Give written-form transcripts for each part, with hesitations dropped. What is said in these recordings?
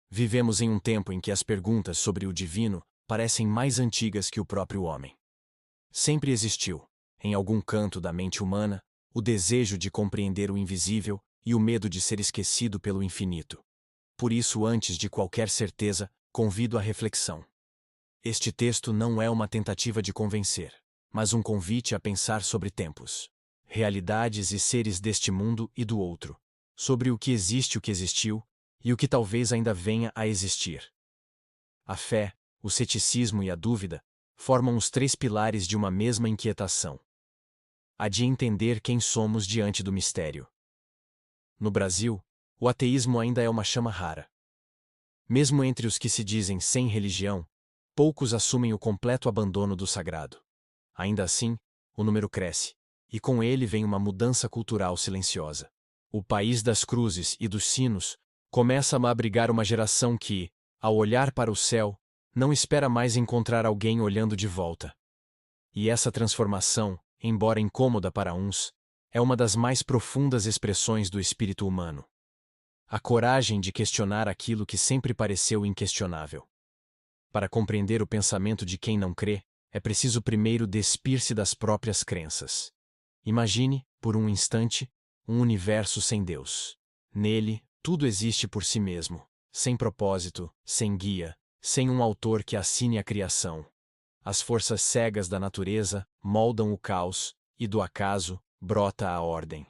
Vivemos em um tempo em que as perguntas sobre o divino parecem mais antigas que o próprio homem. Sempre existiu, em algum canto da mente humana, o desejo de compreender o invisível e o medo de ser esquecido pelo infinito. Por isso, antes de qualquer certeza, convido à reflexão. Este texto não é uma tentativa de convencer, mas um convite a pensar sobre tempos, realidades e seres deste mundo e do outro, sobre o que existe, o que existiu, e o que talvez ainda venha a existir. A fé, o ceticismo e a dúvida formam os três pilares de uma mesma inquietação: a de entender quem somos diante do mistério. No Brasil, o ateísmo ainda é uma chama rara. Mesmo entre os que se dizem sem religião, poucos assumem o completo abandono do sagrado. Ainda assim, o número cresce, e com ele vem uma mudança cultural silenciosa. O país das cruzes e dos sinos começa a abrigar uma geração que, ao olhar para o céu, não espera mais encontrar alguém olhando de volta. E essa transformação, embora incômoda para uns, é uma das mais profundas expressões do espírito humano. A coragem de questionar aquilo que sempre pareceu inquestionável. Para compreender o pensamento de quem não crê, é preciso primeiro despir-se das próprias crenças. Imagine, por um instante, um universo sem Deus. Nele, tudo existe por si mesmo, sem propósito, sem guia, sem um autor que assine a criação. As forças cegas da natureza moldam o caos, e do acaso brota a ordem.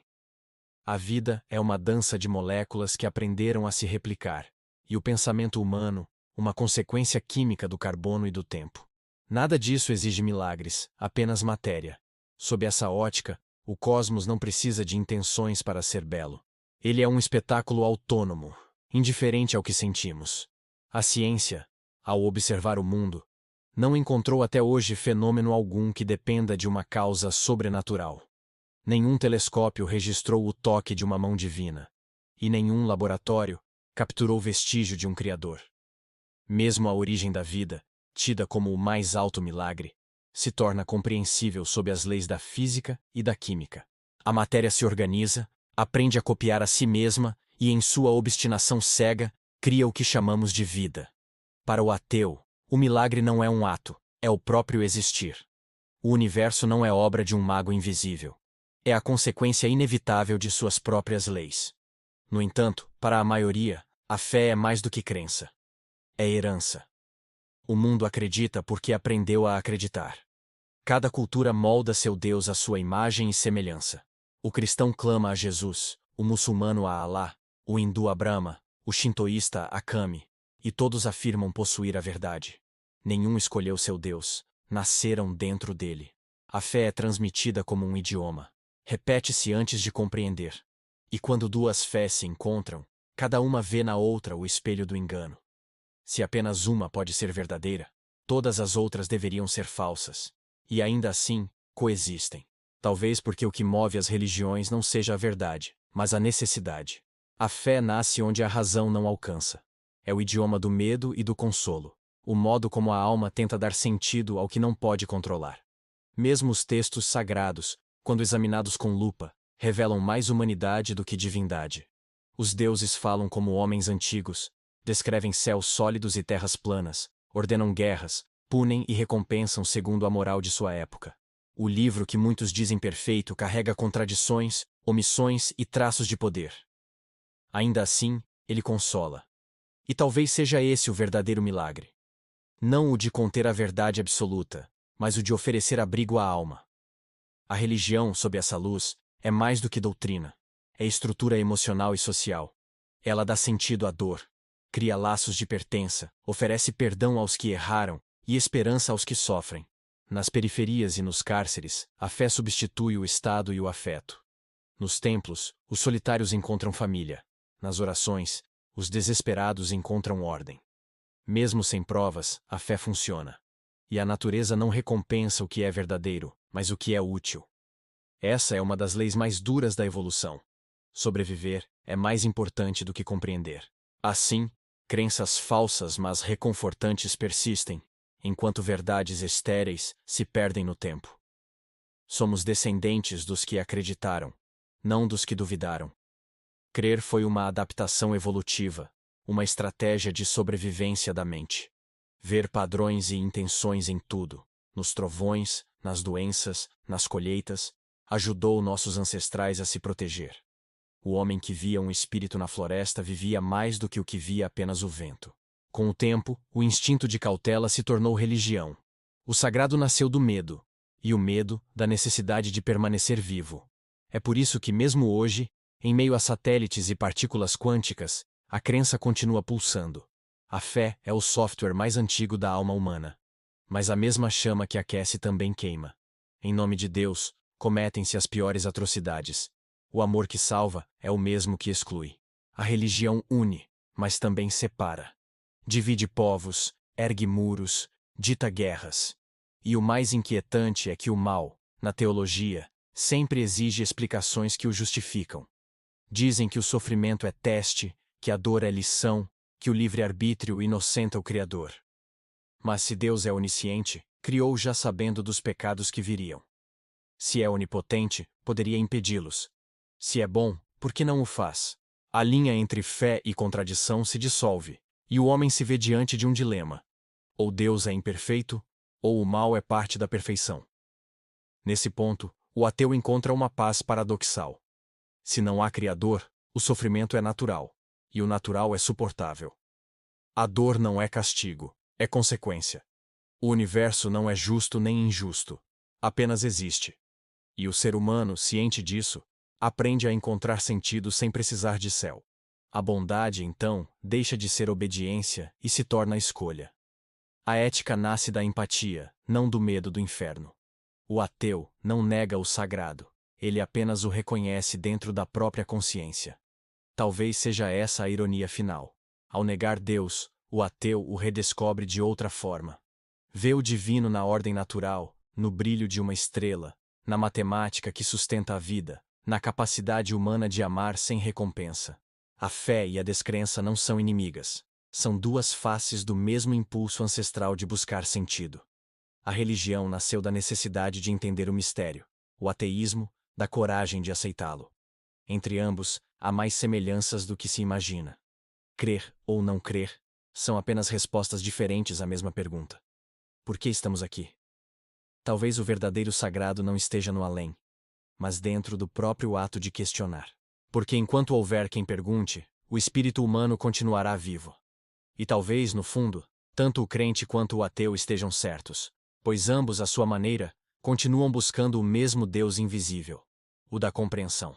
A vida é uma dança de moléculas que aprenderam a se replicar, e o pensamento humano, uma consequência química do carbono e do tempo. Nada disso exige milagres, apenas matéria. Sob essa ótica, o cosmos não precisa de intenções para ser belo. Ele é um espetáculo autônomo, indiferente ao que sentimos. A ciência, ao observar o mundo, não encontrou até hoje fenômeno algum que dependa de uma causa sobrenatural. Nenhum telescópio registrou o toque de uma mão divina, e nenhum laboratório capturou vestígio de um Criador. Mesmo a origem da vida, tida como o mais alto milagre, se torna compreensível sob as leis da física e da química. A matéria se organiza, aprende a copiar a si mesma e, em sua obstinação cega, cria o que chamamos de vida. Para o ateu, o milagre não é um ato, é o próprio existir. O universo não é obra de um mago invisível. É a consequência inevitável de suas próprias leis. No entanto, para a maioria, a fé é mais do que crença. É herança. O mundo acredita porque aprendeu a acreditar. Cada cultura molda seu Deus à sua imagem e semelhança. O cristão clama a Jesus, o muçulmano a Alá, o hindu a Brahma, o shintoísta a Kami, e todos afirmam possuir a verdade. Nenhum escolheu seu Deus, nasceram dentro dele. A fé é transmitida como um idioma. Repete-se antes de compreender. E quando duas fés se encontram, cada uma vê na outra o espelho do engano. Se apenas uma pode ser verdadeira, todas as outras deveriam ser falsas. E ainda assim, coexistem. Talvez porque o que move as religiões não seja a verdade, mas a necessidade. A fé nasce onde a razão não alcança. É o idioma do medo e do consolo, o modo como a alma tenta dar sentido ao que não pode controlar. Mesmo os textos sagrados, quando examinados com lupa, revelam mais humanidade do que divindade. Os deuses falam como homens antigos, descrevem céus sólidos e terras planas, ordenam guerras, punem e recompensam segundo a moral de sua época. O livro que muitos dizem perfeito carrega contradições, omissões e traços de poder. Ainda assim, ele consola. E talvez seja esse o verdadeiro milagre. Não o de conter a verdade absoluta, mas o de oferecer abrigo à alma. A religião, sob essa luz, é mais do que doutrina. É estrutura emocional e social. Ela dá sentido à dor, cria laços de pertença, oferece perdão aos que erraram e esperança aos que sofrem. Nas periferias e nos cárceres, a fé substitui o Estado e o afeto. Nos templos, os solitários encontram família. Nas orações, os desesperados encontram ordem. Mesmo sem provas, a fé funciona. E a natureza não recompensa o que é verdadeiro, mas o que é útil. Essa é uma das leis mais duras da evolução. Sobreviver é mais importante do que compreender. Assim, crenças falsas mas reconfortantes persistem, enquanto verdades estéreis se perdem no tempo. Somos descendentes dos que acreditaram, não dos que duvidaram. Crer foi uma adaptação evolutiva, uma estratégia de sobrevivência da mente. Ver padrões e intenções em tudo, nos trovões, nas doenças, nas colheitas, ajudou nossos ancestrais a se proteger. O homem que via um espírito na floresta vivia mais do que o que via apenas o vento. Com o tempo, o instinto de cautela se tornou religião. O sagrado nasceu do medo, e o medo da necessidade de permanecer vivo. É por isso que, mesmo hoje, em meio a satélites e partículas quânticas, a crença continua pulsando. A fé é o software mais antigo da alma humana. Mas a mesma chama que aquece também queima. Em nome de Deus, cometem-se as piores atrocidades. O amor que salva é o mesmo que exclui. A religião une, mas também separa. Divide povos, ergue muros, dita guerras. E o mais inquietante é que o mal, na teologia, sempre exige explicações que o justificam. Dizem que o sofrimento é teste, que a dor é lição, que o livre-arbítrio inocenta o Criador. Mas se Deus é onisciente, criou já sabendo dos pecados que viriam. Se é onipotente, poderia impedi-los. Se é bom, por que não o faz? A linha entre fé e contradição se dissolve, e o homem se vê diante de um dilema. Ou Deus é imperfeito, ou o mal é parte da perfeição. Nesse ponto, o ateu encontra uma paz paradoxal. Se não há Criador, o sofrimento é natural, e o natural é suportável. A dor não é castigo, é consequência. O universo não é justo nem injusto, apenas existe. E o ser humano, ciente disso, aprende a encontrar sentido sem precisar de céu. A bondade, então, deixa de ser obediência e se torna escolha. A ética nasce da empatia, não do medo do inferno. O ateu não nega o sagrado, ele apenas o reconhece dentro da própria consciência. Talvez seja essa a ironia final. Ao negar Deus, o ateu o redescobre de outra forma. Vê o divino na ordem natural, no brilho de uma estrela, na matemática que sustenta a vida, na capacidade humana de amar sem recompensa. A fé e a descrença não são inimigas. São duas faces do mesmo impulso ancestral de buscar sentido. A religião nasceu da necessidade de entender o mistério, o ateísmo, da coragem de aceitá-lo. Entre ambos, há mais semelhanças do que se imagina. Crer ou não crer são apenas respostas diferentes à mesma pergunta. Por que estamos aqui? Talvez o verdadeiro sagrado não esteja no além, mas dentro do próprio ato de questionar. Porque enquanto houver quem pergunte, o espírito humano continuará vivo. E talvez, no fundo, tanto o crente quanto o ateu estejam certos, pois ambos, à sua maneira, continuam buscando o mesmo Deus invisível, o da compreensão.